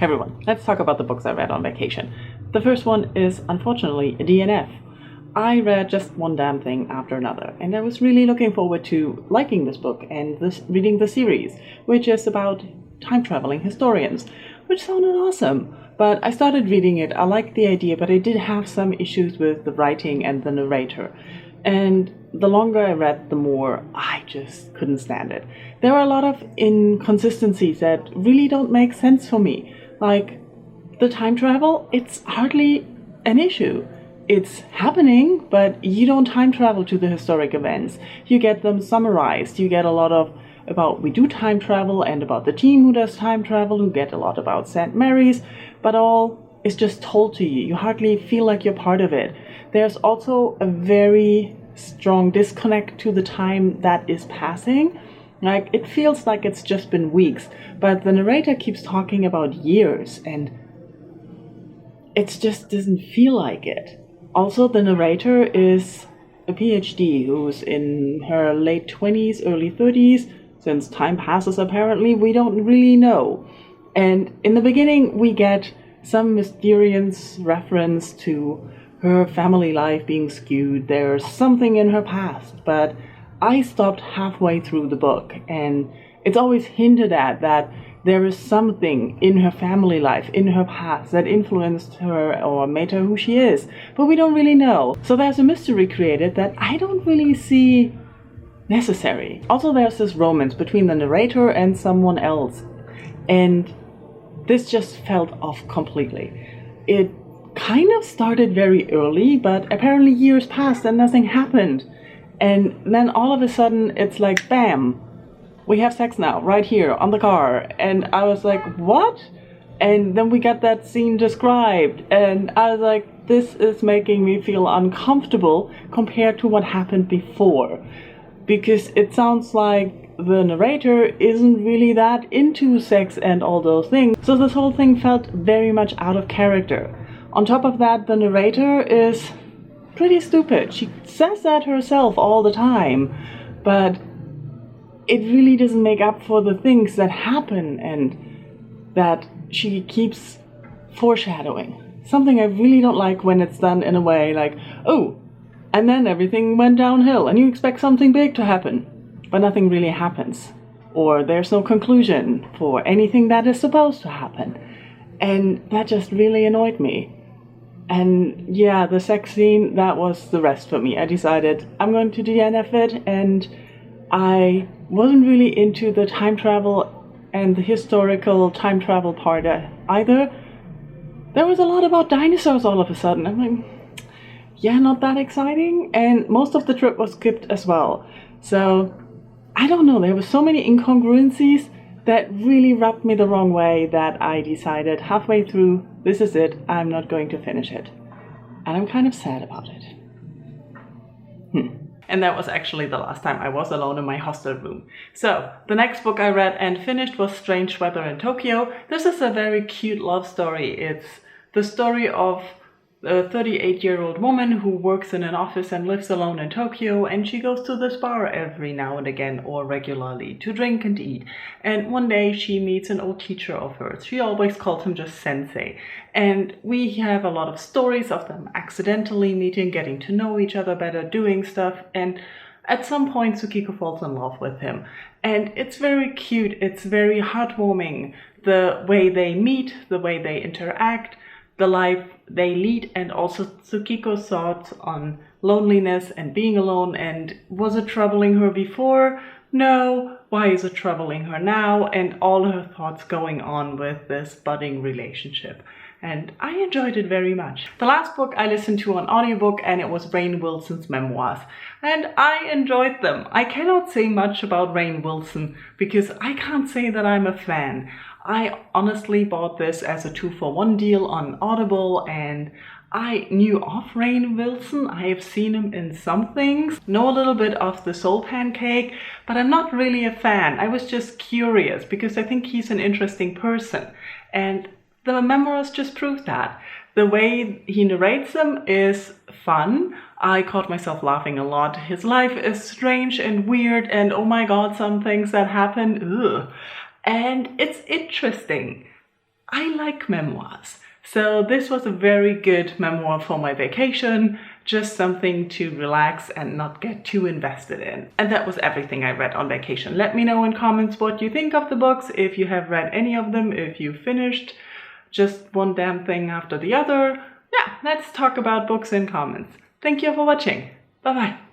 everyone, let's talk about the books I read on vacation. The first one is, unfortunately, a DNF. I read just one damn thing after another, and I was really looking forward to liking this book and reading the series, which is about time-traveling historians, which sounded awesome. But I started reading it, I liked the idea, but I did have some issues with the writing and the narrator. And the longer I read, the more I just couldn't stand it. There are a lot of inconsistencies that really don't make sense for me. Like, the time travel, it's hardly an issue. It's happening, but you don't time travel to the historic events. You get them summarized. You get a lot of about we do time travel and about the team who does time travel. You get a lot about St. Mary's, but all is just told to you. You hardly feel like you're part of it. There's also a very strong disconnect to the time that is passing. Like, it feels like it's just been weeks, but the narrator keeps talking about years, and it just doesn't feel like it. Also, the narrator is a PhD who's in her late 20s, early 30s. Since time passes, apparently, we don't really know. And in the beginning, we get some mysterious reference to her family life being skewed. There's something in her past, but I stopped halfway through the book, and it's always hinted at that there is something in her family life, in her past, that influenced her or made her who she is, but we don't really know. So there's a mystery created that I don't really see necessary. Also, there's this romance between the narrator and someone else, and this just felt off completely. It kind of started very early, but apparently years passed and nothing happened. And then all of a sudden, it's like, bam, we have sex now, right here, on the car. And I was like, what? And then we got that scene described, and I was like, this is making me feel uncomfortable compared to what happened before. Because it sounds like the narrator isn't really that into sex and all those things. So this whole thing felt very much out of character. On top of that, the narrator is pretty stupid. She says that herself all the time, but it really doesn't make up for the things that happen and that she keeps foreshadowing. Something I really don't like when it's done in a way like, oh, and then everything went downhill and you expect something big to happen, but nothing really happens. Or there's no conclusion for anything that is supposed to happen. And that just really annoyed me. And yeah, the sex scene, that was the rest for me. I decided I'm going to DNF it, and I wasn't really into the time travel and the historical time travel part either. There was a lot about dinosaurs all of a sudden. I'm like, yeah, not that exciting. And most of the trip was skipped as well. So, I don't know, there were so many incongruencies that really rubbed me the wrong way that I decided halfway through, this is it, I'm not going to finish it. And I'm kind of sad about it. And that was actually the last time I was alone in my hostel room. So, the next book I read and finished was Strange Weather in Tokyo. This is a very cute love story. It's the story of a 38-year-old woman who works in an office and lives alone in Tokyo, and she goes to this bar every now and again or regularly to drink and eat. And one day she meets an old teacher of hers. She always calls him just sensei. And we have a lot of stories of them accidentally meeting, getting to know each other better, doing stuff, and at some point Tsukiko falls in love with him. And it's very cute, it's very heartwarming, the way they meet, the way they interact, the life they lead, and also Tsukiko's thoughts on loneliness and being alone, and was it troubling her before? No. Why is it troubling her now? And all her thoughts going on with this budding relationship. And I enjoyed it very much. The last book I listened to on audiobook, and it was Rainn Wilson's memoirs. And I enjoyed them. I cannot say much about Rainn Wilson because I can't say that I'm a fan. I honestly bought this as a 2-for-1 deal on Audible, and I knew of Rainn Wilson. I have seen him in some things, know a little bit of the Soul Pancake, but I'm not really a fan. I was just curious because I think he's an interesting person, and the memoirs just prove that. The way he narrates them is fun. I caught myself laughing a lot. His life is strange and weird, and oh my god, some things that happen, ugh. And it's interesting. I like memoirs. So this was a very good memoir for my vacation, just something to relax and not get too invested in. And that was everything I read on vacation. Let me know in comments what you think of the books, if you have read any of them, if you finished just one damn thing after the other. Yeah, let's talk about books in comments. Thank you for watching. Bye bye.